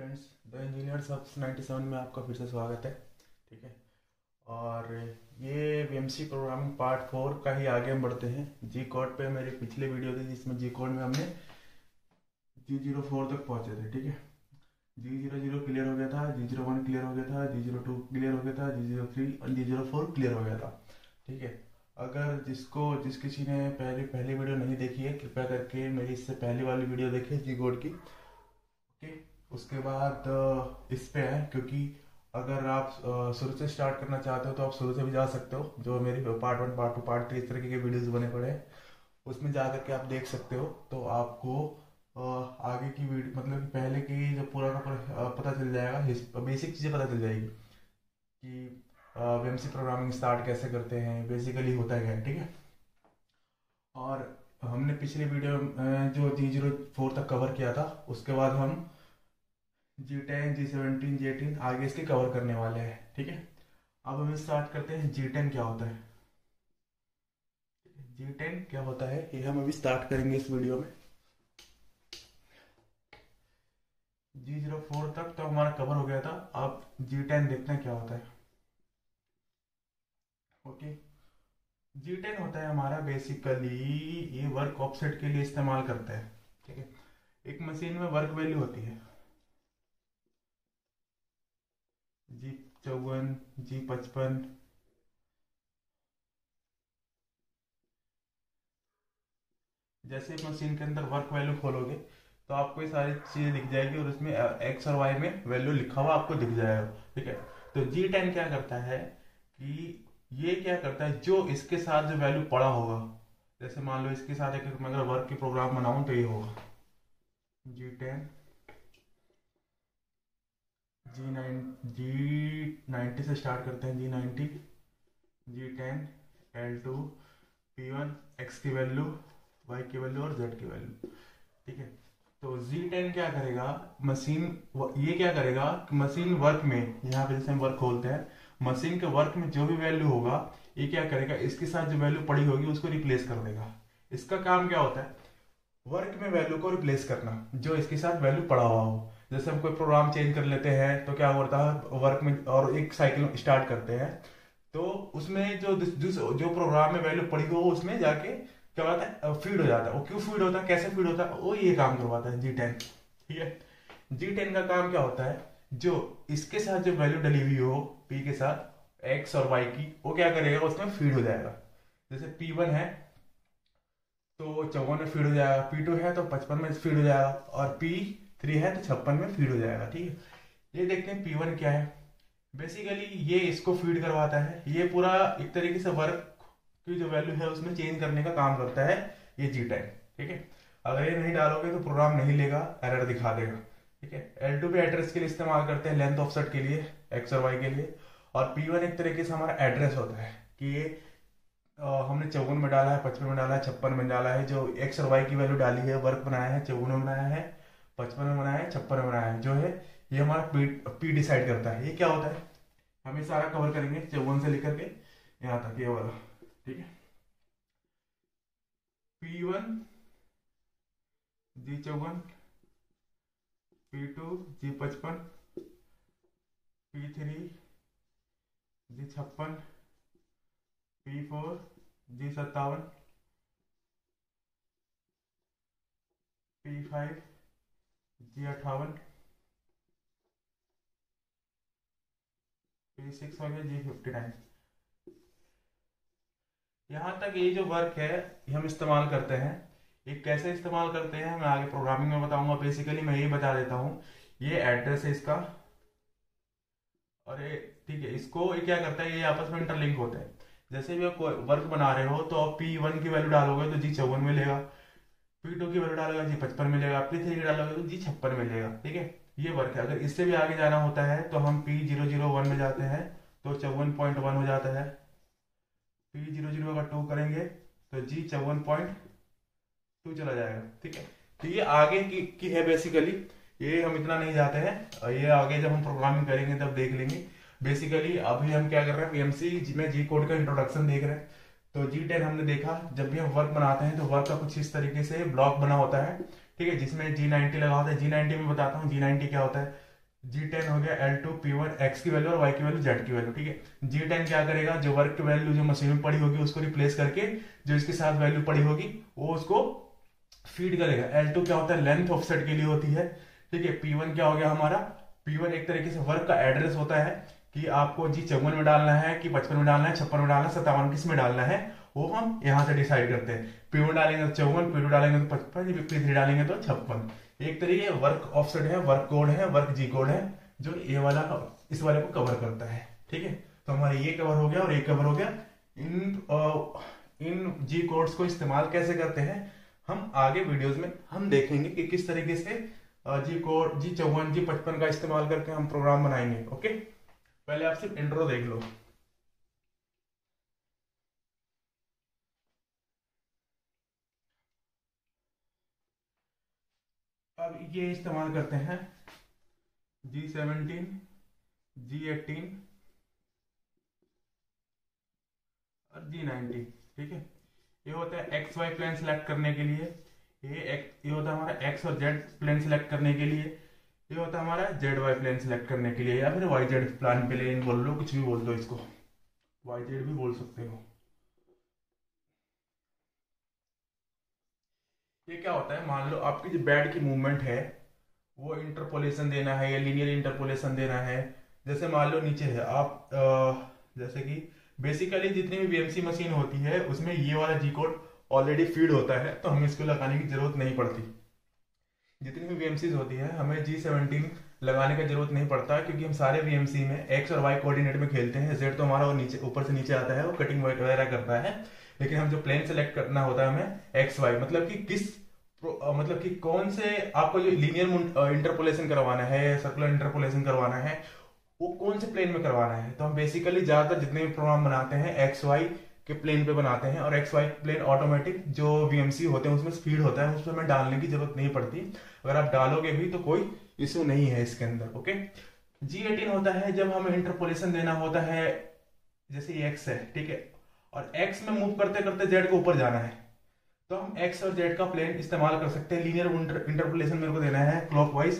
Friends, the engineers of 97 में आपका फिर से स्वागत है। ठीक है। और ये वीएमसी प्रोग्रामिंग पार्ट 4 का ही आगे हम बढ़ते हैं। जी कोड पे मेरी पिछली वीडियो थी जिसमें जी कोड में हमने G04 तक पहुंचे थे। ठीक है। G00 क्लियर हो गया था, G01 क्लियर हो गया था, G02 क्लियर हो गया था, G03 और G04 क्लियर हो गया था। ठीक है। अगर जिस किसी ने पहली वीडियो नहीं देखी है, कृपया करके मेरी इससे पहली वाली वीडियो देखें जी कोड की। ओके। उसके बाद इस पे है, क्योंकि अगर आप शुरू से स्टार्ट करना चाहते हो तो आप शुरू से भी जा सकते हो। जो मेरी पार्ट 1 पार्ट 2 पार्ट 3 इस तरीके के वीडियोस बने पड़े हैं, उसमें जा करके आप देख सकते हो। तो आपको आगे की वीडियो मतलब कि पहले की जो पूरा का पूरा पता चल जाएगा, बेसिक चीज़ें पता चल जाएगी कि वीएमसी प्रोग्रामिंग स्टार्ट कैसे करते हैं, बेसिकली होता है क्या। ठीक है। और हमने पिछली वीडियो जो G04 तक कवर किया था, उसके बाद हम G10 G17 G18 आगे इसके कवर करने वाले हैं। ठीक है। अब हम स्टार्ट करते हैं G10 क्या होता है। G10 क्या होता है ये हम अभी स्टार्ट करेंगे इस वीडियो में। G04 तक तो हमारा कवर हो गया था, अब G10 देखते हैं क्या होता है। ओके। G10 होता है हमारा बेसिकली, ये वर्क ऑफसेट के लिए इस्तेमाल करता है। ठीक है। एक मशीन में वर्क वैल्यू होती है G54 G55। जैसे मशीन के अंदर वर्क वैल्यू खोलोगे तो आपको ये सारी चीजें दिख जाएगी और उसमें एक्स और वाई में वैल्यू लिखा हुआ आपको दिख जाएगा। ठीक है। तो G10 क्या करता है कि ये क्या करता है, जो इसके साथ जो वैल्यू पड़ा होगा, जैसे मान लो इसके साथ एक मैं अगर वर्क की प्रोग्राम बनाऊं तो ये होगा G10 G90 से स्टार्ट करते हैं। G90 G10 L2 P1 x की वैल्यू, y की वैल्यू और z की वैल्यू। ठीक है। तो G10 क्या करेगा, ये क्या करेगा कि मशीन वर्क में, यहाँ पे जैसे हम वर्क खोलते हैं, मशीन के वर्क में जो भी वैल्यू होगा ये क्या करेगा, इसके साथ जो वैल्यू पड़ी होगी उसको रिप्लेस कर देगा। इसका काम क्या होता है, वर्क में वैल्यू को रिप्लेस करना जो इसके साथ वैल्यू पड़ा हुआ हो। जैसे हम कोई प्रोग्राम चेंज कर लेते हैं तो क्या होता है वर्क में, और एक साइकिल स्टार्ट करते हैं तो उसमें जो प्रोग्राम में वैल्यू पड़ी हो उसमें जाके क्या होता है फीड हो जाता है। वो क्यों फीड होता है, कैसे फीड होता है, वो ये काम करवाता है G10। ठीक है। G10 का काम क्या होता है, जो इसके साथ जो वैल्यू डली हुई हो P के साथ X और Y की, वो क्या करेगा उसमें फीड हो जाएगा। जैसे P1 है तो 54 में फीड हो जाएगा, P2 है तो 55 में फीड हो जाएगा, और P3 है तो 56 में फीड हो जाएगा। ठीक है। ये देखते हैं P1 क्या है। बेसिकली ये इसको फीड करवाता है, ये पूरा एक तरीके से वर्क की जो वैल्यू है उसमें चेंज करने का काम करता है ये G10। ठीक है। अगर ये नहीं डालोगे तो प्रोग्राम नहीं लेगा, एरर दिखा देगा। ठीक है। L2 भी एड्रेस के लिए इस्तेमाल करते हैं, लेंथ ऑफसेट के लिए, एक्स और वाई के लिए। और P1 एक तरीके से हमारा एड्रेस होता है कि ये हमने 54 में डाला है, 55 में डाला है, 56 में डाला है, जो एक्स और वाई की वैल्यू डाली है, वर्क बनाया है, 54 में बनाया है, 55 में बनाया है, 56 में बनाया है, जो है ये हमारा पी डिसाइड करता है। ये क्या होता है हम ये सारा कवर करेंगे 54 से लेकर के यहाँ तक ये वाला। ठीक है। P1 G54, P2 G55, P3 G56, P4 G57, P5 G58, P6 हो गया G59। यहाँ तक ये जो वर्क है ये हम इस्तेमाल करते हैं। ये कैसे इस्तेमाल करते हैं मैं आगे प्रोग्रामिंग में बताऊंगा। बेसिकली मैं ये बता देता हूँ, ये एड्रेस है इसका, और ये ठीक है, इसको ये क्या करता है, ये आपस में इंटरलिंक होते हैं। जैसे भी आप वर्क बना रहे हो तो आप P1 की वैल्यू डालोगे तो G54 में लेगा, P2 की वैल्यू डालोगे G55 में लेगा, P3 की डालोगे तो G56 में लेगा। ठीक है। ये वर्क है। अगर इससे भी आगे जाना होता है तो हम P001 में जाते हैं तो 54.1 हो जाता है। P00 का 2 करेंगे तो G54.2 चला जाएगा। ठीक है। तो ये आगे की है बेसिकली, ये हम इतना नहीं जाते हैं, और ये आगे जब हम प्रोग्रामिंग करेंगे तब देख लेंगे। बेसिकली अभी हम क्या कर रहे हैं, वीएमसी में जी कोड का इंट्रोडक्शन देख रहे हैं। तो G10 हमने देखा, जब भी हम वर्क बनाते हैं तो वर्क का कुछ इस तरीके से ब्लॉक बना होता है। ठीक है। जिसमें G90 लगा होता है। G90 में बताता हूँ G90 क्या होता है। G10 हो गया L2 P1 X की वैल्यू और Y की वैल्यू Z की वैल्यू, ठीक है। G10 क्या करेगा, जो वर्क की वैल्यू जो मशीन में पड़ी होगी उसको रिप्लेस करके जो इसके साथ वैल्यू पड़ी होगी वो उसको फीड करेगा। L2 क्या होता है, लेंथ ऑफसेट के लिए होती है, ठीक है। P1 क्या हो गया हमारा, P1 एक तरीके से वर्क का एड्रेस होता है कि आपको G54 में डालना है कि 55 में डालना है, 56 में डालना है, 57 किस में डालना है, वो हम यहाँ से डिसाइड करते हैं। P1 डालेंगे तो 54, P2 डालेंगे तो 55, P3 डालेंगे तो 56। एक तरीके वर्क ऑफसेट है, वर्क कोड है, वर्क जी कोड है, जो ये वाला इस वाले को कवर करता है, ठीक है। तो हमारा ये कवर हो गया और ये कवर हो गया। इन जी कोड्स को इस्तेमाल कैसे करते हैं हम आगे वीडियोस में हम देखेंगे कि किस तरीके से जी कोड G54 G55 का इस्तेमाल करके हम प्रोग्राम बनाएंगे। ओके, पहले आप सिर्फ इंट्रो देख लो। अब ये इस्तेमाल करते हैं G17 G18 और G19, ठीक है। ये होता है एक्स वाई प्लेन सेलेक्ट करने के लिए, ये होता है हमारा एक्स और जेड प्लेन सेलेक्ट करने के लिए, ये होता है हमारा जेड वाई प्लेन सेलेक्ट करने के लिए, या फिर वाई जेड प्लान प्लेन बोल लो, कुछ भी बोल दो इसको, वाई जेड भी बोल सकते हो। ये क्या होता है, मान लो आपकी जो बेड की मूवमेंट है वो इंटरपोलेशन देना है या लीनियर इंटरपोलेशन देना है। जैसे मान लो नीचे है आप जैसे कि बेसिकली जितनी भी बीएमसी मशीन होती है उसमें ये वाला जी कोड ऑलरेडी फीड होता है, तो हमें इसको लगाने की जरूरत नहीं पड़ती। जितनी भी बीएमसी होती है हमें G17 लगाने का जरूरत नहीं पड़ता, क्योंकि हम सारे बीएमसी में एक्स और वाई कोऑर्डिनेट में खेलते हैं। जेड तो हमारा वो नीचे ऊपर से नीचे आता है, वो कटिंग वगैरह करता है, लेकिन हम जो प्लेन सेलेक्ट करना होता है हमें एक्स वाई, मतलब कि मतलब कि कौन से आपको जो लीनियर इंटरपोलेशन करवाना है, सर्कुलर इंटरपोलेशन करवाना है, वो कौन से प्लेन में करवाना है। तो हम बेसिकली ज्यादातर जितने भी प्रोग्राम बनाते हैं एक्स वाई के प्लेन पे बनाते हैं, और एक्स वाई प्लेन ऑटोमेटिक जो वीएमसी होते हैं उसमें स्पीड होता है, उसमें हमें डालने की जरूरत नहीं पड़ती। अगर आप डालोगे भी तो कोई इशू नहीं है इसके अंदर। ओके, G18 होता है जब हमें इंटरपोलेशन देना होता है, जैसे ये एक्स है, ठीक है, और एक्स में मूव करते करते जेड को ऊपर जाना है, तो हम एक्स और जेड का प्लेन इस्तेमाल कर सकते हैं। लीनियर इंटरपोलेशन मेरे को देना है क्लॉकवाइज,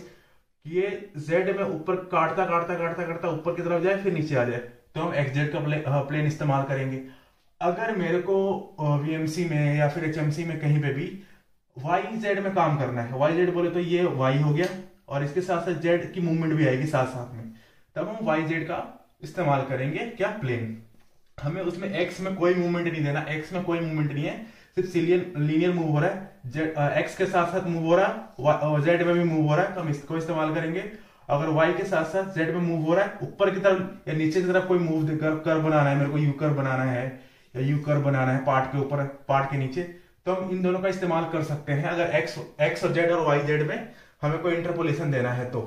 कि ये जेड में ऊपर काटता काटता काटता काटता ऊपर की तरफ जाए फिर नीचे आ जाए, तो हम एक्स जेड का प्लेन इस्तेमाल करेंगे। अगर मेरे को वीएमसी में या फिर एचएमसी में कहीं पे भी वाई जेड में काम करना है, वाई जेड बोले तो ये वाई हो गया और इसके साथ साथ जेड की मूवमेंट भी आएगी साथ साथ में, तब हम वाई जेड का इस्तेमाल करेंगे, क्या, प्लेन। हमें उसमें एक्स में कोई मूवमेंट नहीं देना, एक्स में कोई मूवमेंट नहीं है, सिर्फ लीनियर मूव हो रहा है, एक्स के साथ साथ मूव हो रहा है, जेड में भी मूव हो रहा है, तो हम इसको इस्तेमाल करेंगे। अगर वाई के साथ साथ जेड में मूव हो रहा है, ऊपर की तरफ या नीचे की तरफ कोई मूव कर बनाना है, मेरे को यू कर बनाना है या यू कर बनाना है पार्ट के ऊपर पार्ट के नीचे, तो हम इन दोनों का इस्तेमाल कर सकते हैं। अगर एक्स और जेड और वाई जेड में हमें कोई इंटरपोलेशन देना है तो,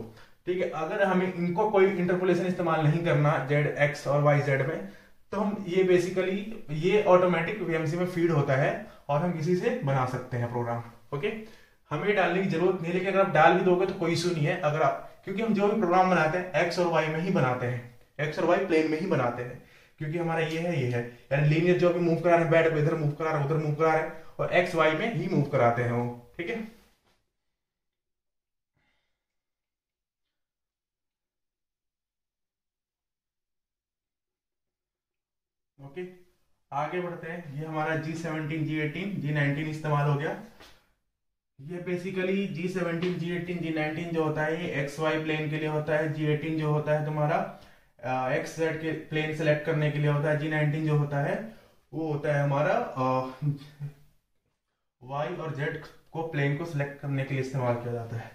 ठीक है। अगर हमें इनको कोई इंटरपोलेशन इस्तेमाल नहीं करना जेड एक्स और वाई जेड में, तो हम ये बेसिकली ये ऑटोमेटिक वीएमसी में फीड होता है और हम किसी से बना सकते हैं प्रोग्राम। ओके, हमें डालने की जरूरत नहीं, लेकिन अगर आप डाल भी दोगे तो कोई इशू नहीं है। अगर आप, क्योंकि हम जो भी प्रोग्राम बनाते हैं एक्स और वाई में ही बनाते हैं, एक्स और वाई प्लेन में ही बनाते हैं, क्योंकि हमारा ये है यानी लीनियर जो भी मूव करा रहे हैं, बैट को इधर मूव करा रहे हैं, उधर मूव करा रहे हैं, और एक्स वाई में ही मूव कराते हैं वो, ठीक है। ओके, आगे बढ़ते हैं। ये हमारा G17 G18 G19 इस्तेमाल हो गया। ये बेसिकली G17 G18 G19 जो होता है ये एक्स वाई प्लेन के लिए होता है। G18 जो होता है तुम्हारा एक्स जेड के प्लेन सेलेक्ट करने के लिए होता है। G19 जो होता है वो होता है हमारा वाई और जेड को प्लेन को सिलेक्ट करने के लिए इस्तेमाल किया जाता है।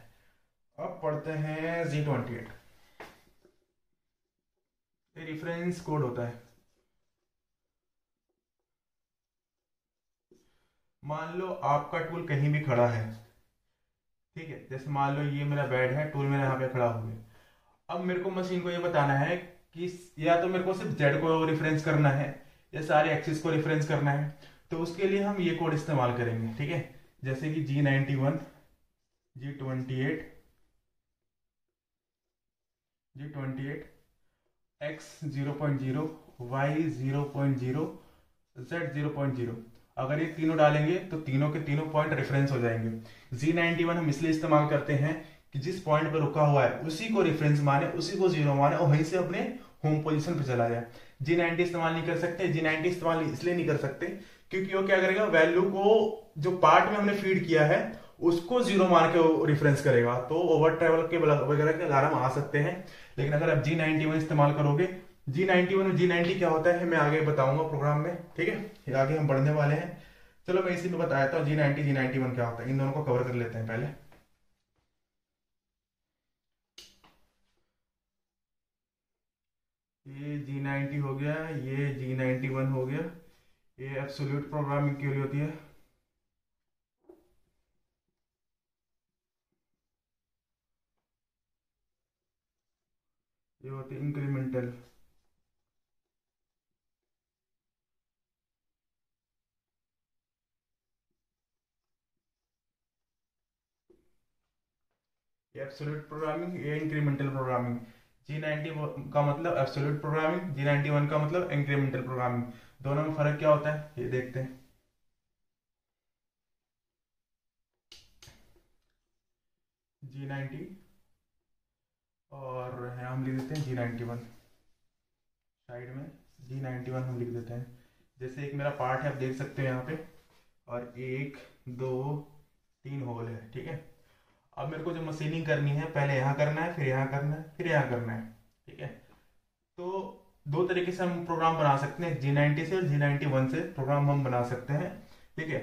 अब पढ़ते हैं G28। ये रेफरेंस कोड होता है। मान लो आपका टूल कहीं भी खड़ा है, ठीक है, जैसे मान लो ये मेरा बेड है, टूल मेरा यहाँ पे खड़ा हो गया। अब मेरे को मशीन को ये बताना है कि या तो मेरे को सिर्फ जेड को रेफरेंस करना है या सारे एक्सिस को रेफरेंस करना है, तो उसके लिए हम ये कोड इस्तेमाल करेंगे, ठीक है। जैसे कि G91 G28 X 0.0 Y 0.0 Z 0.0, अगर ये तीनों डालेंगे तो तीनों के तीनों पॉइंट रेफरेंस हो जाएंगे। G91 हम इसलिए इस्तेमाल करते हैं कि जिस पॉइंट पे रुका हुआ है उसी को रेफरेंस माने, उसी को जीरो माने और वहीं से अपने होम पोजीशन पे चला जाए। G90 इस्तेमाल नहीं कर सकते। G90 इस्तेमाल इसलिए नहीं कर सकते क्योंकि वो क्या करेगा, वैल्यू को जो पार्ट में हमने फीड किया है उसको जीरो मान के रेफरेंस करेगा, तो ओवर ट्रेवल के वगैरह के अलार्म आ सकते हैं। लेकिन अगर आप G91 इस्तेमाल करोगे, G91 और G90 क्या होता है मैं आगे बताऊंगा प्रोग्राम में, ठीक है, आगे हम बढ़ने वाले हैं। चलो मैं इसी में बताया था G90 G91 क्या होता है, इन दोनों को कवर कर लेते हैं पहले। ये G90 हो गया, ये G91 हो गया। ये एब्सोल्यूट प्रोग्रामिंग के लिए होती है। ये होती है इंक्रीमेंटल। ये एब्सोल्यूट प्रोग्रामिंग, ये इंक्रीमेंटल प्रोग्रामिंग। G90 का मतलब एब्सोल्यूट प्रोग्रामिंग, G91 का मतलब इंक्रीमेंटल प्रोग्रामिंग। दोनों में फर्क क्या होता है ये देखते हैं। G90 और यहाँ हम लिख देते हैं G91, साइड में G91 हम लिख देते हैं। जैसे एक मेरा पार्ट है, आप देख सकते हो यहाँ पे, और 1 2 3 होल है, ठीक है। अब मेरे को जो मशीनिंग करनी है, पहले यहाँ करना है, फिर यहाँ करना है, फिर यहाँ करना है, ठीक है। तो दो तरीके से हम प्रोग्राम बना सकते हैं, G90 से और G91 से प्रोग्राम हम बना सकते हैं, ठीक है।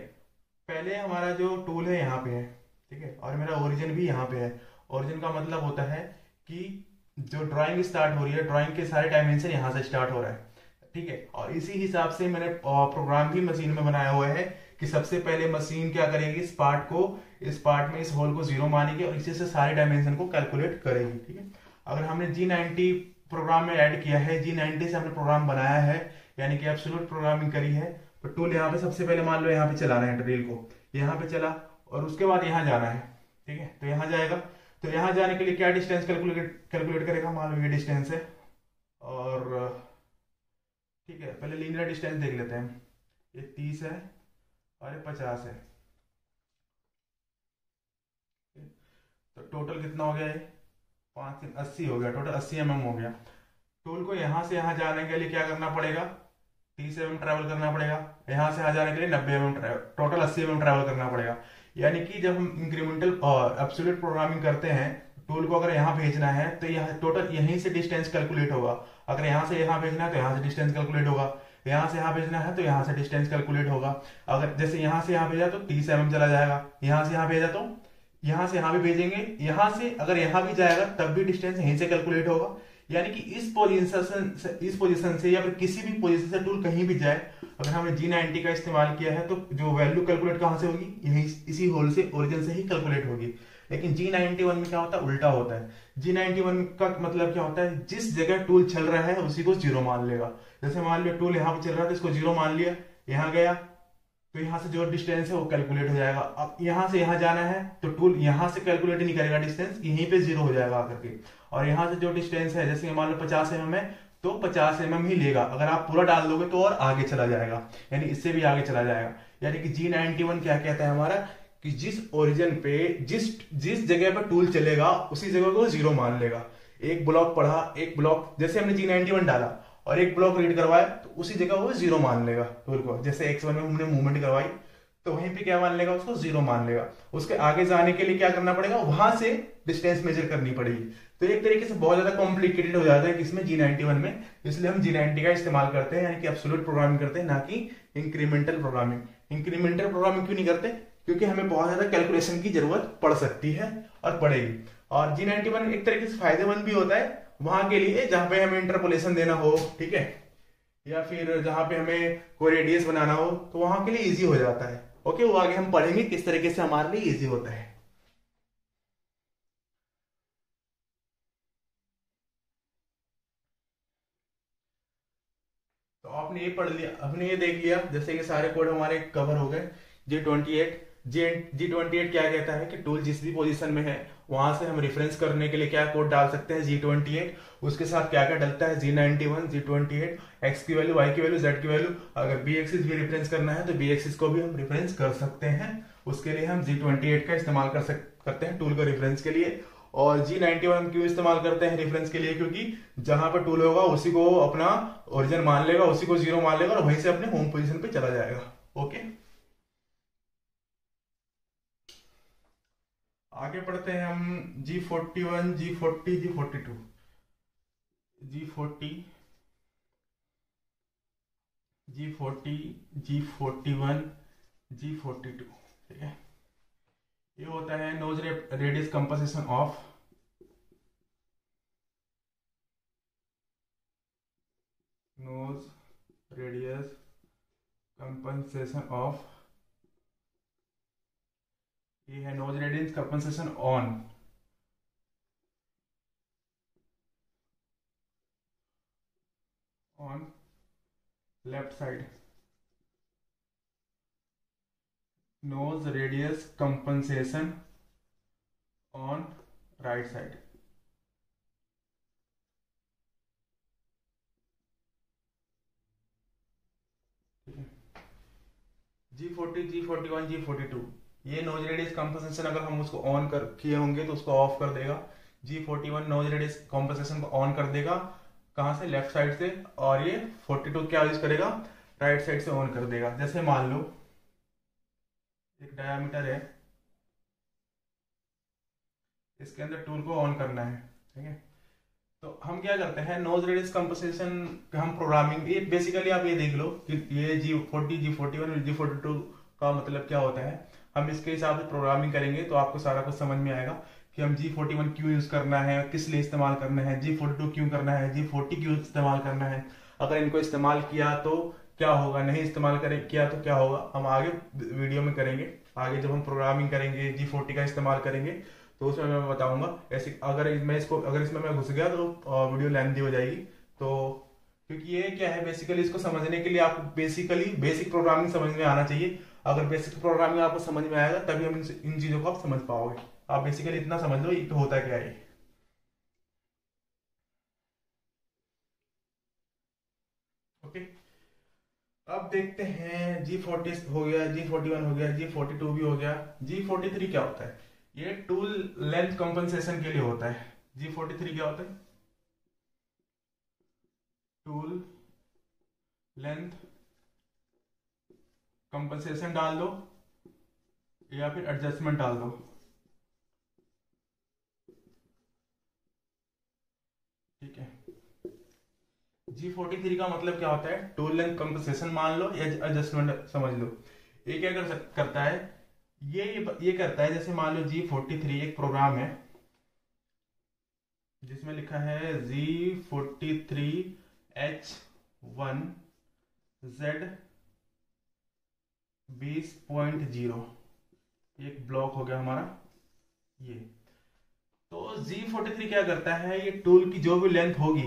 पहले हमारा जो टूल है यहाँ पे है, ठीक है, और मेरा ओरिजिन भी यहाँ पे है। ओरिजिन का मतलब होता है कि जो ड्राइंग स्टार्ट हो रही है, ड्राइंग के सारे डायमेंशन यहाँ से स्टार्ट हो रहा है, ठीक है। और इसी हिसाब से मैंने प्रोग्राम भी मशीन में बनाया हुआ है कि सबसे पहले मशीन क्या करेगी, इस पार्ट को, इस पार्ट में इस होल को जीरो मानेगी और इसी से सारे डायमेंशन को कैलकुलेट करेगी, ठीक है। अगर हमने G90 प्रोग्राम में ऐड किया है, G90 से हमने प्रोग्राम बनाया है, यानी कि एब्सोल्यूट प्रोग्रामिंग करी है, तो टूल यहाँ पे सबसे पहले मान लो यहाँ पे चलाना है, ड्रिल को यहाँ पे चला और उसके बाद यहाँ जाना है, ठीक है। तो यहाँ जाएगा, तो यहाँ जाने के लिए क्या डिस्टेंस कैलकुलेट करेगा, मान लो ये डिस्टेंस है, और ठीक है, पहले लीनियर डिस्टेंस देख लेते हैं। ये 30 है और ये 50 है, तो टोटल कितना हो गया, ये 5 3 80 हो गया, टोटल 80 mm हो गया। टूल को यहाँ से यहाँ जाने के लिए क्या करना पड़ेगा, 30 mm ट्रैवल करना पड़ेगा। यहाँ से यहाँ जाने के लिए 90 mm टोटल 80 mm ट्रैवल करना पड़ेगा। यानी कि जब हम इंक्रीमेंटल और एब्सोल्यूट प्रोग्रामिंग करते हैं, टूल को अगर यहाँ भेजना है तो यहाँ टोटल यहीं से डिस्टेंस कैलकुलेट होगा। अगर यहाँ से यहाँ भेजना है तो यहाँ से डिस्टेंस कैलकुलेट होगा, यहाँ से यहाँ भेजना है तो यहाँ से डिस्टेंस कैलकुलेट होगा। अगर जैसे यहाँ से यहाँ भेजा तो 30 mm चला जाएगा, यहाँ से यहाँ भेजा तो यहाँ से यहाँ भी भेजेंगे, यहाँ से अगर यहाँ भी जाएगा तब भी डिस्टेंस यहीं से कैलकुलेट होगा। यानी कि इस पोजीशन से या फिर किसी भी पोजीशन से टूल कहीं भी जाए, अगर हमने G90 का इस्तेमाल किया है तो जो वैल्यू कैलकुलेट कहाँ से होगी, यही इसी होल से, ओरिजिन से ही कैलकुलेट होगी। लेकिन G91 में क्या होता है, उल्टा होता है। G91 का मतलब क्या होता है, जिस जगह टूल चल रहा है उसी को जीरो मान लेगा। जैसे मान लिया टूल यहाँ पे चल रहा है तो इसको जीरो मान लिया, यहाँ गया तो यहाँ से जो डिस्टेंस है वो कैलकुलेट हो जाएगा। अब यहाँ से यहाँ जाना है तो टूल यहाँ से कैलकुलेट नहीं करेगा डिस्टेंस, यहीं पे जीरो हो जाएगा आकर के। और यहाँ से जो डिस्टेंस है, जैसे मान लो 50 mm है तो 50 mm ही लेगा, अगर आप पूरा डाल दोगे तो और आगे चला जाएगा, यानी इससे भी आगे चला जाएगा। यानी कि G91 क्या कहता है हमारा, कि जिस ओरिजिन पे जिस जगह पर टूल चलेगा उसी जगह को जीरो मान लेगा। एक ब्लॉक पढ़ा, एक ब्लॉक जैसे हमने G91 डाला और एक ब्लॉक रीड करवाया तो उसी जगह वो जीरो मान लेगा टूल को। जैसे X1 में हमने मूवमेंट करवाई तो वहीं पे क्या मान लेगा, उसको जीरो मान लेगा। उसके आगे जाने के लिए क्या करना पड़ेगा, वहां से डिस्टेंस मेजर करनी पड़ेगी। तो एक तरीके से बहुत ज्यादा कॉम्प्लिकेटेड हो जाता है किसमें, G91 में। इसलिए हम G90 का इस्तेमाल करते हैं, यानी कि एब्सोल्यूट प्रोग्रामिंग करते हैं, ना कि इंक्रीमेंटल प्रोग्रामिंग। इंक्रीमेंटल प्रोग्रामिंग क्यों नहीं करते, क्योंकि हमें बहुत ज्यादा कैलकुलेशन की जरूरत पड़ सकती है और पड़ेगी। और G91 एक तरीके से फायदेमंद भी होता है वहां के लिए जहां पे हमें इंटरपोलेशन देना हो, ठीक है, या फिर जहां पे हमें कोई रेडियस बनाना हो तो वहां के लिए इजी हो जाता है। ओके, वो आगे हम पढ़ेंगे किस तरीके से हमारे लिए इजी होता है। तो आपने ये पढ़ लिया, आपने ये देख लिया, जैसे कि सारे कोड हमारे कवर हो गए। G28 क्या कहता है कि टूल जिस भी पोजीशन में है वहां से हम रेफरेंस करने के लिए क्या कोड डाल सकते हैं, G28। उसके साथ क्या क्या डलता है, G91 G28, एक्स की वैल्यू, वाई की वैल्यू, जेड की वैल्यू। अगर बी एक्सिस भी रेफरेंस करना है तो बी एक्सिस को भी हम रेफरेंस कर सकते हैं। उसके लिए हम G28 का इस्तेमाल करते हैं टूल को रेफरेंस के लिए। और G91 हम क्यों इस्तेमाल करते हैं रेफरेंस के लिए, क्योंकि जहां पर टूल होगा उसी को अपना ओरिजिन मान लेगा, उसी को जीरो मान लेगा और वहीं से अपने होम पोजीशन पे चला जाएगा। ओके, आगे पढ़ते हैं हम G41, G40, G42, G40, G40, G41, G42। ठीक है, ये होता है nose radius composition of nose radius compensation of, ये है nose radius compensation on left side, nose radius compensation on right side. ठीक है, G40, G41, G42, ये नोज रेडियस कंपनसेशन अगर हम उसको ऑन कर किए होंगे तो उसको ऑफ कर देगा। G41 नोज रेडियस कंपनसेशन को ऑन कर देगा, कहां से, लेफ्ट साइड से, और ये 42 क्या यूज करेगा, राइट साइड से ऑन कर देगा। जैसे मान लो एक डायामीटर है, इसके अंदर टूल को ऑन करना है। ठीक है, तो हम क्या करते हैं, नोज रेडियस कंपनसेशन का हम प्रोग्रामिंग, ये बेसिकली आप ये देख लो कि ये G40, G41 और G42 का मतलब क्या होता है। हम इसके हिसाब से प्रोग्रामिंग करेंगे तो आपको सारा कुछ समझ में आएगा कि हम G41 क्यों यूज करना है, किस लिए इस्तेमाल करना है, G42 क्यों करना है, G40 क्यों इस्तेमाल करना है, अगर इनको इस्तेमाल किया तो क्या होगा, नहीं इस्तेमाल करें किया तो क्या होगा, हम आगे वीडियो में करेंगे। आगे जब हम प्रोग्रामिंग करेंगे, G40 का इस्तेमाल करेंगे तो उसमें मैं बताऊंगा। ऐसे अगर इसमें मैं घुस गया तो वीडियो लेंथी हो जाएगी। तो क्योंकि ये क्या है, बेसिकली इसको समझने के लिए आपको बेसिक प्रोग्रामिंग समझ में आना चाहिए। अगर बेसिक प्रोग्रामिंग आपको समझ में आएगा तभी हम इन चीजों को आप समझ पाओगे। आप बेसिकली इतना समझ लो ये तो होता क्या है। ओके, अब देखते हैं G40 हो गया, G41 हो गया, G42 भी हो गया। G43 क्या होता है, ये टूल लेंथ कंपनसेशन के लिए होता है। G43 क्या होता है, टूल लेंथ कंपनसेशन डाल दो या फिर एडजस्टमेंट डाल दो। ठीक है, G43 का मतलब क्या होता है, टूल लेंथ कंपनसेशन मान लो या एडजस्टमेंट समझ लो। ये क्या करता है, ये करता है, जैसे मान लो G43 एक प्रोग्राम है जिसमें लिखा है G43H1Z 20.0, एक ब्लॉक हो गया हमारा ये। तो G43 क्या करता है, ये टूल की जो भी लेंथ होगी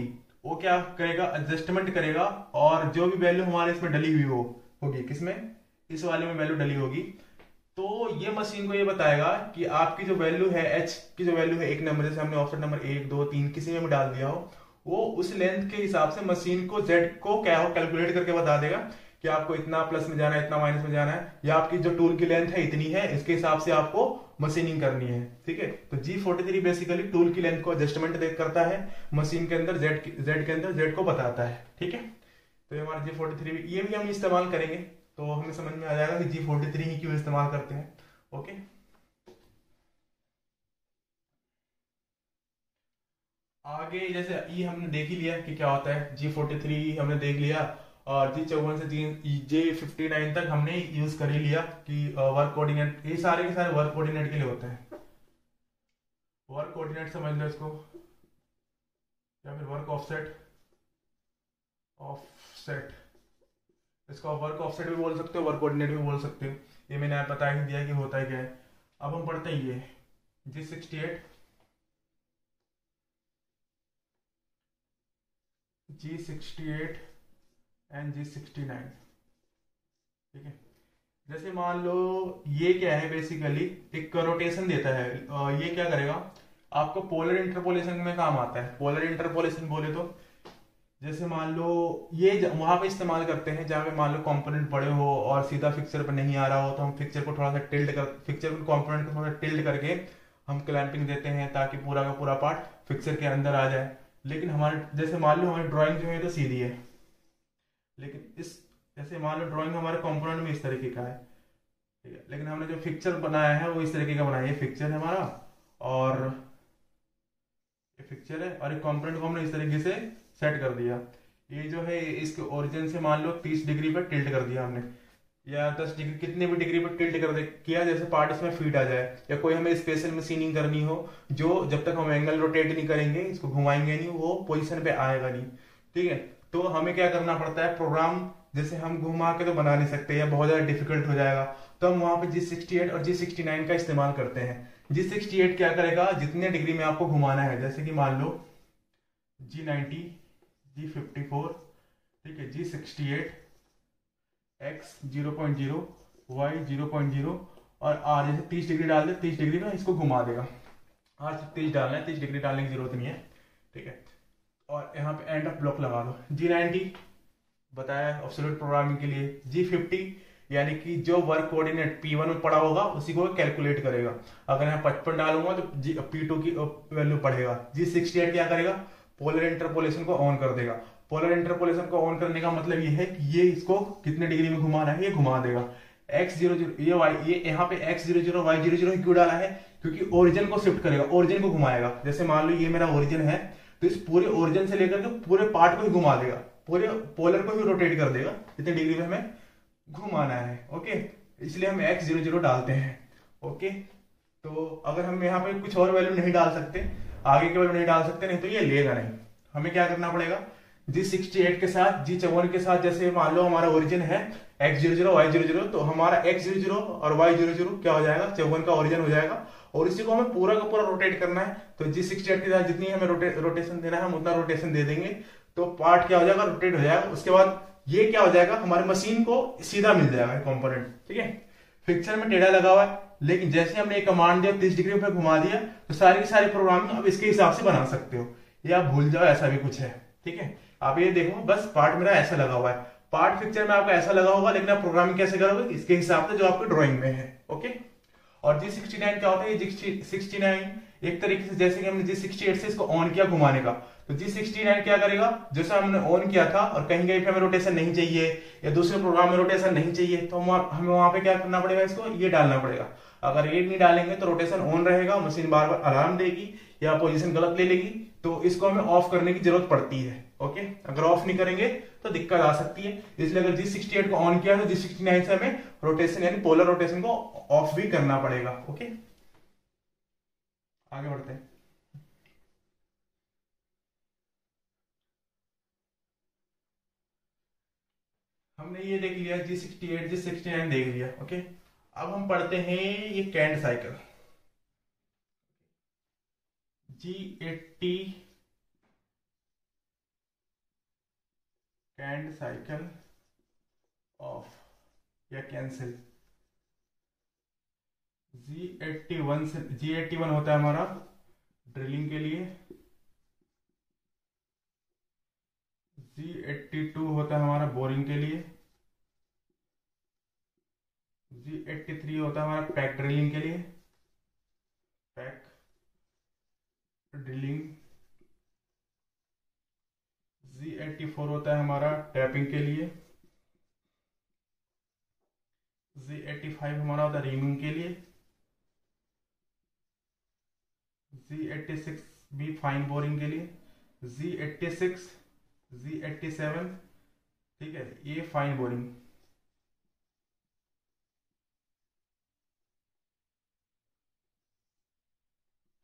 वो क्या करेगा, एडजस्टमेंट करेगा, और जो भी वैल्यू हमारे इसमें डली हुई होगी, किसमें, इस वाले में वैल्यू डली होगी, तो ये मशीन को ये बताएगा कि आपकी जो वैल्यू है, एच की जो वैल्यू है, एक नंबर, जैसे हमने ऑप्शन नंबर 1, 2, 3 किसी में भी डाल दिया हो, वो उस लेंथ के हिसाब से मशीन को जेड को क्या हो कैलकुलेट करके बता देगा कि आपको इतना प्लस में जाना है, इतना माइनस में जाना है, या आपकी जो टूल की लेंथ है इतनी है, इसके हिसाब से आपको मशीनिंग करनी है। ठीक है, तो G43 बेसिकली टूल की लेंथ को एडजस्टमेंट करता है मशीन के अंदर, जेड के अंदर जेड को बताता है। ठीक है, तो ये हमारा G43 ये भी हम इस्तेमाल करेंगे तो हमें समझ में आ जाएगा कि G43 ही क्यों इस्तेमाल करते हैं। ओके, आगे जैसे ये हमने देख ही लिया कि क्या होता है, G43 हमने देख लिया, और G54 से J59 तक हमने यूज कर ही लिया कि वर्क कोऑर्डिनेट, ये सारे के सारे वर्क कोऑर्डिनेट के लिए होते हैं। वर्क कोऑर्डिनेट समझ लो इसको, या फिर वर्क ऑफसेट, इसको वर्क ऑफसेट भी बोल सकते हो, वर्क कोऑर्डिनेट भी बोल सकते हो। ये मैंने बता ही दिया कि होता है क्या है। अब हम पढ़ते हैं ये G68, G68 एंड G69। ठीक है, जैसे मान लो ये क्या है, बेसिकली एक रोटेशन देता है, ये क्या करेगा, आपको पोलर इंटरपोलेशन में काम आता है। पोलर इंटरपोलेशन बोले तो जैसे मान लो ये वहां पे इस्तेमाल करते हैं जहां पे मान लो कंपोनेंट बड़े हो और सीधा फिक्सर पर नहीं आ रहा हो, तो हम फिक्सर को थोड़ा सा फिक्सर को कंपोनेंट को थोड़ा टिल्ट करके हम क्लैंपिंग देते हैं ताकि पूरा का पूरा पार्ट फिक्सर के अंदर आ जाए। लेकिन हमारे जैसे मान लो हमारी ड्राइंग जो है तो सीधी है, लेकिन इस जैसे मान लो ड्राइंग हमारे कंपोनेंट में इस तरीके का है, ठीक है, लेकिन हमने जो फिक्सर बनाया है वो इस तरीके का बनाया है। ये फिक्सर है हमारा और ये फिक्सर है और एक कंपोनेंट को हमने इस तरीके से सेट कर दिया। ये जो है इसके ओरिजिन से मान लो 30 डिग्री पर टिल्ट कर दिया हमने, या 10 डिग्री, कितने भी डिग्री पर टिल्ट कर दे किया, जैसे पार्ट इसमें फिट आ जाए। या कोई हमें स्पेशल मशीनिंग करनी हो जो जब तक हम एंगल रोटेट नहीं करेंगे, इसको घुमाएंगे नहीं, वो पोजीशन पे आएगा नहीं, ठीक है। तो हमें क्या करना पड़ता है, प्रोग्राम जैसे हम घुमा के तो बना नहीं सकते या बहुत ज्यादा डिफिकल्ट हो जाएगा, तो हम वहां पे G68 और G69 का इस्तेमाल करते हैं। G68 क्या करेगा, जितने डिग्री में आपको घुमाना है, जैसे कि मान लो G90, G54, ठीक है, G68, X 0.0, Y 0.0 और R जैसे 30 डिग्री डाल दे, 30 डिग्री में इसको घुमा देगा। आज 30 डालना है, 30 डिग्री डालने की जरूरत नहीं है, ठीक है। और यहाँ पे एंड ऑफ ब्लॉक लगा दो। G90 बताया एब्सोल्यूट प्रोग्रामिंग के लिए। G50 यानी कि जो वर्क कोऑर्डिनेट P1 में पड़ा होगा उसी को कैलकुलेट करेगा। अगर यहाँ 55 डालूंगा तो P2 की वैल्यू पढ़ेगा। G68 क्या करेगा, पोलर इंटरपोलेशन को ऑन कर देगा। पोलर इंटरपोलेशन को ऑन करने का मतलब ये है कि ये इसको कितने डिग्री में घुमाना है, ये घुमा देगा। X00 ये Y, ये यहाँ पे X00 Y00 क्यों डाला है, क्योंकि ओरिजिन को शिफ्ट करेगा, ओरिजिन को घुमाएगा। जैसे मान लो ये मेरा ओरिजिन है, तो इस पूरे ओरिजिन से लेकर के पूरे पार्ट को ही घुमा देगा, पूरे पोलर को ही रोटेट कर देगा जितने डिग्री में हमें घुमाना है, ओके। इसलिए हम X00 डालते हैं, ओके। तो अगर हम यहाँ पे कुछ और वैल्यू नहीं डाल सकते, आगे के वैल्यू नहीं डाल सकते, नहीं तो ये लेगा नहीं। हमें क्या करना पड़ेगा, G68 के साथ G54 के साथ, जैसे मान लो हमारा ओरिजिन है X00 Y00, तो हमारा X00 और Y00 क्या हो जाएगा, 54 का ओरिजिन हो जाएगा। और इसी को हमें पूरा का पूरा रोटेट करना है, तो G68 के साथ जितनी हमें रोटेशन देना है हम उतना रोटेशन दे देंगे, तो पार्ट क्या हो जाएगा, रोटेट हो जाएगा। उसके बाद ये क्या हो जाएगा, हमारी मशीन को सीधा मिल जाएगा कंपोनेंट, ठीक है। फिक्सर में टेढ़ा लगा हुआ है, लेकिन जैसे हमने एक कमांड दिया 30 डिग्री पर घुमा दिया, तो सारी की सारी प्रोग्रामिंग अब इसके हिसाब से बना सकते हो, या आप भूल जाओ ऐसा भी कुछ है, ठीक है। आप ये देखो बस पार्ट मेरा ऐसा लगा हुआ है, पार्ट फिक्सर में आपका ऐसा लगा होगा, लेकिन आप प्रोग्रामिंग कैसे करोगे, इसके हिसाब से जो आपकी ड्राइंग में है, ओके। और G69 क्या होता है, G69 एक तरीके से जैसे कि हमने G68 से इसको ऑन किया घुमाने का, तो G69 क्या करेगा, जैसे हमने ऑन किया था और कहीं कहीं पे हमें रोटेशन नहीं चाहिए या दूसरे प्रोग्राम में रोटेशन नहीं चाहिए, तो हमें वहां पे क्या करना पड़ेगा, इसको ये डालना पड़ेगा। अगर ये नहीं डालेंगे तो रोटेशन ऑन रहेगा, मशीन बार बार अलार्म देगी या पोजीशन गलत ले लेगी, तो इसको हमें ऑफ करने की जरूरत पड़ती है, ओके। अगर ऑफ नहीं करेंगे तो दिक्कत आ सकती है, इसलिए अगर G68 को ऑन किया तो G69 से हमें रोटेशन यानी पोलर रोटेशन को ऑफ भी करना पड़ेगा, ओके। आगे बढ़ते हैं। हमने ये देख लिया G68 G69 देख लिया, ओके। अब हम पढ़ते हैं ये कैंड साइकिल, G80 कैंड साइकिल ऑफ या कैंसिल। G81 होता है हमारा ड्रिलिंग के लिए, G82 होता है हमारा बोरिंग के लिए, G83 होता है हमारा पैक ड्रिलिंग के लिए, पैक ड्रिलिंग। G84 होता है हमारा टैपिंग के लिए, G85 हमारा होता है रीमिंग के लिए, G86 भी फाइन बोरिंग के लिए, G86 G87, ठीक है, ये fine boring.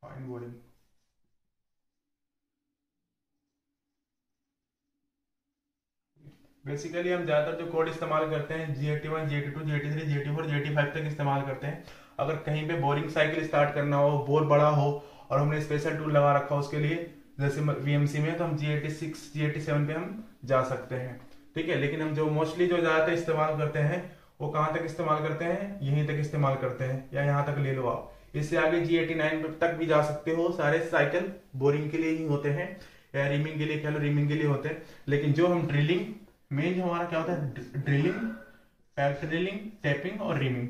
Fine boring basically हम ज्यादातर जो कोड इस्तेमाल करते हैं G81 G82 G83 G84 G85 तक इस्तेमाल करते हैं। अगर कहीं पे बोरिंग साइकिल स्टार्ट करना हो, बोर बड़ा हो और हमने स्पेशल टूल लगा रखा हो उसके लिए, जैसे VMC में, तो हम G86 G87 पे हम जा सकते हैं, ठीक है। लेकिन हम जो मोस्टली जो ज्यादातर इस्तेमाल करते हैं वो कहाँ तक इस्तेमाल करते हैं, यहीं तक इस्तेमाल करते हैं, या यहाँ तक ले लो आप। इससे आगे G89 तक भी जा सकते हो, सारे साइकिल बोरिंग के लिए ही होते हैं या रीमिंग के लिए कह लो, रीमिंग के लिए होते हैं। लेकिन जो हम ड्रिलिंग मेन जो हमारा क्या होता है, ड्रिलिंग, पैक ड्रिलिंग, टैपिंग और रीमिंग,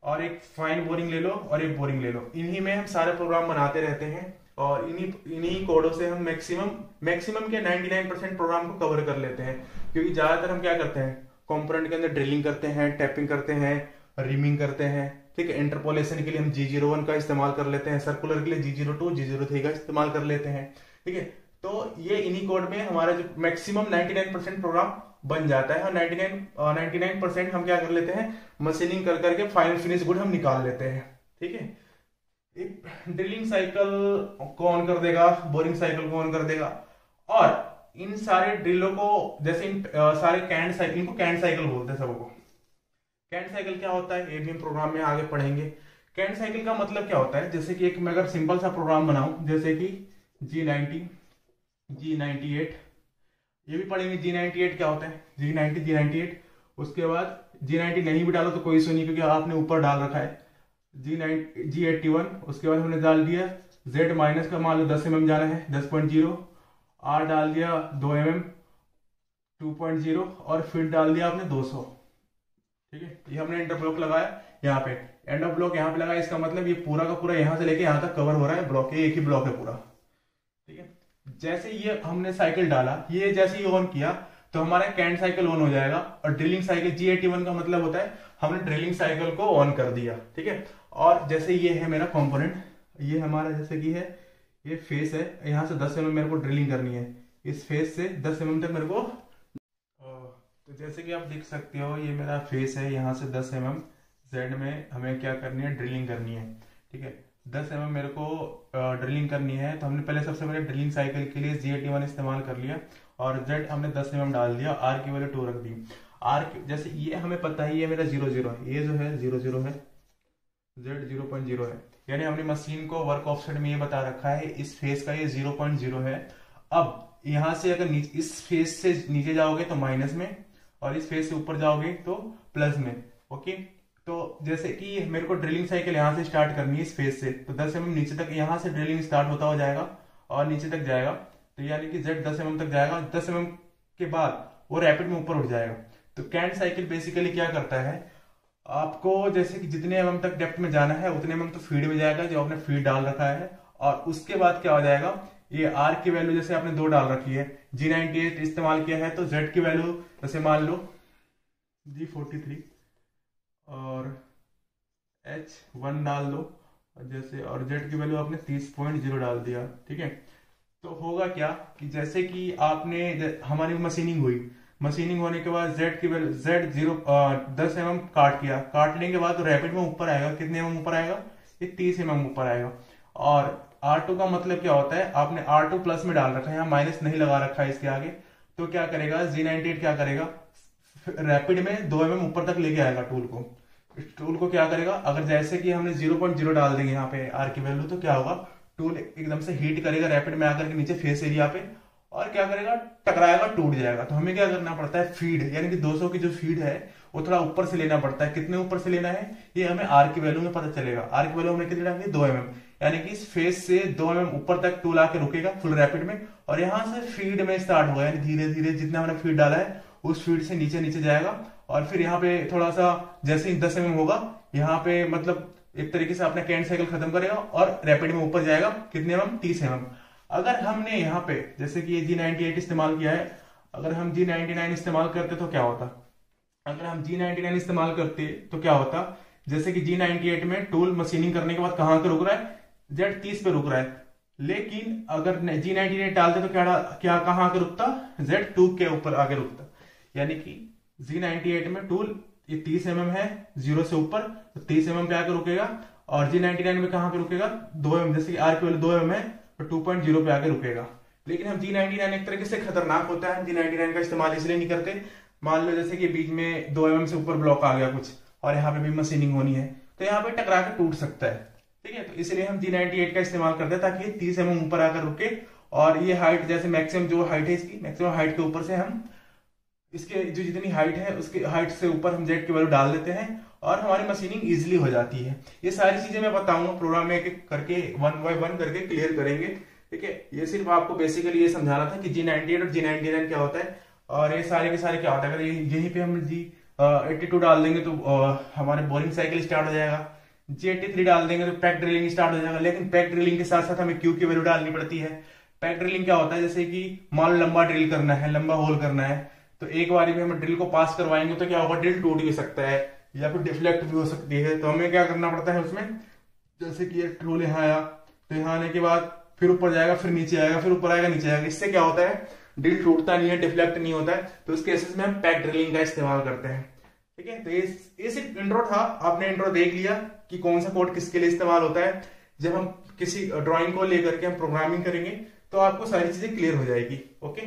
और एक फाइन बोरिंग ले लो और एक बोरिंग ले लो। इन्हीं में हम सारे प्रोग्राम बनाते रहते हैं और इन्हीं कोडों से हम मैक्सिमम के 99% प्रोग्राम को कवर कर लेते हैं। क्योंकि ज्यादातर हम क्या करते हैं, कंपोनेंट के अंदर ड्रिलिंग करते हैं, टैपिंग करते हैं, रीमिंग करते हैं, ठीक है। इंटरपोलेशन के लिए हम G01 का इस्तेमाल कर लेते हैं, सर्कुलर के लिए G02 G03 का इस्तेमाल कर लेते हैं, ठीक है। तो ये इन्हीं कोड में हमारा जो मैक्सिमम 99% प्रोग्राम बन जाता है और 99% हम क्या कर लेते हैं, मशीनिंग कर करके फाइनल फिनिश गुड हम निकाल लेते हैं, ठीक है। एक ड्रिलिंग साइकिल को ऑन कर देगा, बोरिंग साइकिल को ऑन कर देगा। और इन सारे ड्रिलों को जैसे इन सारे कैंट साइकिल को कैंट साइकिल बोलते हैं सबको। कैंट साइकिल क्या होता है ये भी हम प्रोग्राम में आगे पढ़ेंगे। कैंट साइकिल का मतलब क्या होता है, जैसे कि एक मैं अगर सिंपल सा प्रोग्राम बनाऊं जैसे कि G90 G98, ये भी पढ़ेंगे G98 क्या होता है, G90 G98। उसके बाद G90 नहीं भी डालो तो कोई इशू नहीं क्योंकि आपने ऊपर डाल रखा है G81। उसके बाद हमने डाल दिया Z माइनस का मान लो 10 mm जाना है 10.0, R डाल दिया 2 mm 2.0 और फिर डाल दिया आपने 200, ठीक है। ये हमने एंटर ब्लॉक लगाया, यहाँ पे एंड ऑफ ब्लॉक यहाँ पे लगाया। इसका मतलब ये पूरा का पूरा यहाँ से लेके यहाँ तक कवर हो रहा है ब्लॉक, एक ही ब्लॉक है पूरा, ठीक है। जैसे ये हमने साइकिल डाला, ये जैसे ही ऑन किया तो हमारा कैंट साइकिल ऑन हो जाएगा। और ड्रिलिंग साइकिल G81 का मतलब होता है हमने ड्रिलिंग साइकिल को ऑन कर दिया, ठीक है। और जैसे ये है मेरा कंपोनेंट, ये हमारा जैसे कि है ये फेस है, यहाँ से 10 mm मेरे को ड्रिलिंग करनी है, इस फेस से 10 mm तक मेरे को। तो जैसे कि आप देख सकते हो ये मेरा फेस है, यहाँ से 10 mm Z में हमें क्या करनी है, ड्रिलिंग करनी है, ठीक है। 10 mm मेरे को ड्रिलिंग करनी है। तो हमने पहले सबसे पहले ड्रिलिंग साइकिल के लिए G81 इस्तेमाल कर लिया और Z हमने 10 mm डाल दिया, R की वैल्यू 2 रख दी। R जैसे ये हमें पता है ये मेरा 00 है, ये जो है 00 है, Z 0.0 है, यानी हमने मशीन को वर्क ऑफसेट में ये बता रखा है इस फेस का ये 0.0 है। अब यहाँ से अगर इस फेस से नीचे जाओगे तो माइनस में और इस फेस से ऊपर जाओगे तो प्लस में, ओके। तो जैसे कि मेरे को ड्रिलिंग साइकिल यहाँ से स्टार्ट करनी है इस फेस से, तो 10 mm नीचे तक यहाँ से ड्रिलिंग स्टार्ट होता हो जाएगा और नीचे तक जाएगा। तो यानी कि Z 10 mm तक जाएगा, 10 mm के बाद वो रैपिड में ऊपर उठ जाएगा। तो कैंट साइकिल बेसिकली क्या करता है, आपको जैसे कि जितने mm तक डेप्थ में जाना है उतने mm तो फीड में जाएगा जो आपने फीड डाल रखा है। और उसके बाद क्या हो जाएगा, ये R की वैल्यू जैसे आपने 2 डाल रखी है, G98 इस्तेमाल किया है तो Z की वैल्यू जैसे मान लो G43 और H1 डाल दो जैसे, और Z की वैल्यू आपने 30.0 डाल दिया, ठीक है। तो होगा क्या कि जैसे कि आपने हमारी मशीनिंग हुई, मशीनिंग होने के बाद Z की वैल्यू Z 10 mm काटने के बाद तो रैपिड में ऊपर आएगा, कितने mm ऊपर आएगा, ये 30 mm ऊपर आएगा। और R2 का मतलब क्या होता है, आपने R2 प्लस में डाल रखा है, यहाँ माइनस नहीं लगा रखा है इसके आगे। तो क्या करेगा G98 क्या करेगा, रैपिड में 2 mm ऊपर तक लेके आएगा टूल को। टूल को क्या करेगा, अगर जैसे कि हमने 0.0 डाल देंगे यहाँ पे R की वैल्यू, तो क्या होगा, टूल एकदम से हीट करेगा रैपिड में आकर के नीचे फेस एरिया पे और क्या करेगा, टकराएगा, टूट जाएगा। तो हमें क्या करना पड़ता है, फीड यानी कि 200 की जो फीड है वो थोड़ा ऊपर से लेना पड़ता है। कितने ऊपर से लेना है ये हमें R की वैल्यू में पता चलेगा। R की वैल्यू हमने कितनी डाली, 2 mm, यानी कि इस फेस से 2 mm ऊपर तक टूल आके रुकेगा फुल रैपिड में और यहाँ से फीड में स्टार्ट होगा, यानी धीरे धीरे जितना हमने फीड डाला है उस फीड से नीचे नीचे जाएगा। और फिर यहाँ पे थोड़ा सा जैसे ही 10 mm होगा यहाँ पे मतलब एक तरीके से अपना कैंट साइकिल खत्म करेगा और रैपिड में ऊपर जाएगा, कितने mm, 30 mm। अगर हमने यहाँ पे जैसे कि ये G98 इस्तेमाल किया है, अगर हम G99 इस्तेमाल करते तो क्या होता, अगर हम G99 इस्तेमाल करते तो क्या होता, जैसे कि G98 में टूल मशीनिंग करने के बाद कहां पे रुक रहा है, Z30 पे रुक रहा है। लेकिन अगर G98 डालते तो क्या कहां आके रुकता, Z2 के ऊपर आगे रुकता। यानी कि G98 में टूल ये 30 mm है 0 से ऊपर, तो 30 mm पे आके रुकेगा। और G99 में कहां पे रुकेगा, 2 mm, जैसे कि R की वैल्यू 2 mm है तो 2.0 पे आके रुकेगा। लेकिन हम G99 एक तरीके से खतरनाक होता है, G99 का इस्तेमाल इसलिए नहीं करते, मान लो जैसे कि बीच में 2 mm से ऊपर ब्लॉक आ गया कुछ और यहाँ पे भी मशीनिंग होनी है तो यहाँ पे टकरा के टूट सकता है, ठीक है। तो इसलिए हम G98 का इस्तेमाल करते हैं ताकि 30 mm ऊपर आकर रुके और ये हाइट जैसे मैक्सिमम जो हाइट है इसकी, मैक्सिमम हाइट के ऊपर से हम इसके जो जितनी हाइट है उसके हाइट से ऊपर हम Z की वैल्यू डाल देते हैं और हमारी मशीनिंग इजीली हो जाती है। ये सारी चीजें मैं बताऊंगा प्रोग्राम में एक एक करके 1 by 1 करके क्लियर करेंगे, ठीक है। ये सिर्फ आपको बेसिकली ये समझाना था कि G98 और G99 क्या होता है और ये सारे के सारे क्या होता है। अगर यहीं पे हम 82 डाल देंगे तो हमारे बोरिंग साइकिल स्टार्ट हो जाएगा। G83 डाल देंगे तो पैक ड्रिलिंग स्टार्ट हो जाएगा। लेकिन पैक ड्रिलिंग के साथ साथ हमें क्यू की वैल्यू डालनी पड़ती है। पैक ड्रिलिंग क्या होता है, जैसे कि मान लो लंबा ड्रिल करना है, लंबा होल करना है, तो एक बार में हम ड्रिल को पास करवाएंगे तो क्या होगा, ड्रिल टूट भी सकता है या फिर डिफ्लेक्ट भी हो सकती है। तो हमें क्या करना पड़ता है उसमें, जैसे कि ये टूल यहाँ आया तो यहाँ आने के बाद फिर ऊपर जाएगा, फिर नीचे आएगा, फिर ऊपर आएगा, नीचे आएगा। इससे क्या होता है, ड्रिल टूटता नहीं है, डिफ्लेक्ट नहीं होता है। तो उस केसेस में हम पैक ड्रिलिंग का इस्तेमाल करते हैं। ठीक है, तो ये सिर्फ इंट्रो था। आपने इंट्रो देख लिया कि कौन सा कोड किसके लिए इस्तेमाल होता है। जब हम किसी ड्राइंग को लेकर के हम प्रोग्रामिंग करेंगे तो आपको सारी चीजें क्लियर हो जाएगी। ओके,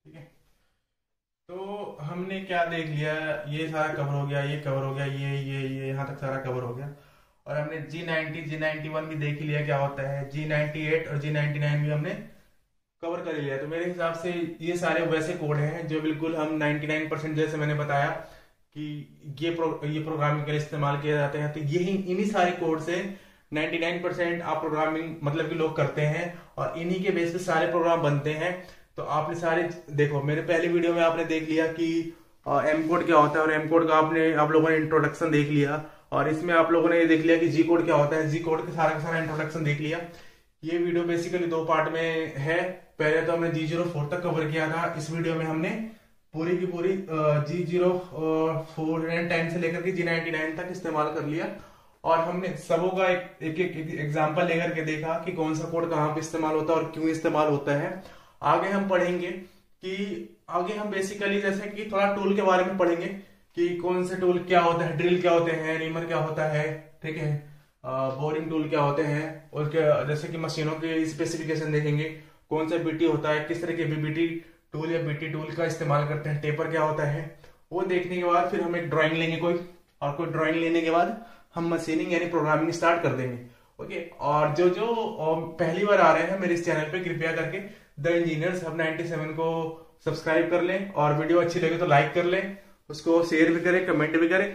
ठीक है। तो हमने क्या देख लिया, ये सारा कवर हो गया, ये कवर हो गया, ये यहाँ तक सारा कवर हो गया। और हमने G91 भी देख ही लिया क्या होता है। G98 और G99 भी हमने कवर कर लिया। तो मेरे हिसाब से ये सारे वैसे कोड हैं जो बिल्कुल हम 99% जैसे मैंने बताया कि ये प्रोग्रामिंग के लिए इस्तेमाल किए जाते हैं। तो यही इन्हीं सारे कोड से 99% आप प्रोग्रामिंग मतलब कि लोग करते हैं और इन्हीं के बेस पे सारे प्रोग्राम बनते हैं। तो आपने सारे देखो, मेरे पहले वीडियो में आपने देख लिया कि एम कोड क्या होता है और एम कोड का आप लोगों ने इंट्रोडक्शन देख लिया। और इसमें आप लोगों ने ये देख लिया कि जी कोड क्या होता है, जी कोड का सारा इंट्रोडक्शन देख लिया। ये वीडियो बेसिकली 2 पार्ट में है। पहले तो हमने G04 तक कवर किया था। इस वीडियो में हमने पूरी की पूरी G04 एंड 10 से लेकर के G99 तक इस्तेमाल कर लिया। और हमने सबों का एक एग्जाम्पल लेकर के देखा कि कौन सा कोड कहाँ पे इस्तेमाल होता है और क्यों इस्तेमाल होता है। आगे हम पढ़ेंगे कि आगे हम बेसिकली जैसे कि थोड़ा टूल के बारे में पढ़ेंगे कि कौन से टूल क्या होता है, ड्रिल क्या होते हैं, रीमर क्या होता है, ठीक है, बोरिंग टूल क्या होते हैं, और जैसे कि मशीनों के स्पेसिफिकेशन देखेंगे, कौन सा बीटी होता है, किस तरह के बीबीटी टूल या बीटी टूल का इस्तेमाल करते हैं, टेपर क्या होता है, वो देखने के बाद फिर हम एक ड्राइंग लेंगे कोई, और कोई ड्राइंग लेने के बाद हम मशीनिंग यानी प्रोग्रामिंग स्टार्ट कर देंगे। ओके, और जो पहली बार आ रहे हैं मेरे इस चैनल पे, कृपया करके द इंजीनियर्स हब 97 को सब्सक्राइब कर लें और वीडियो अच्छी लगे तो लाइक कर लें, उसको शेयर भी करें, कमेंट भी करें।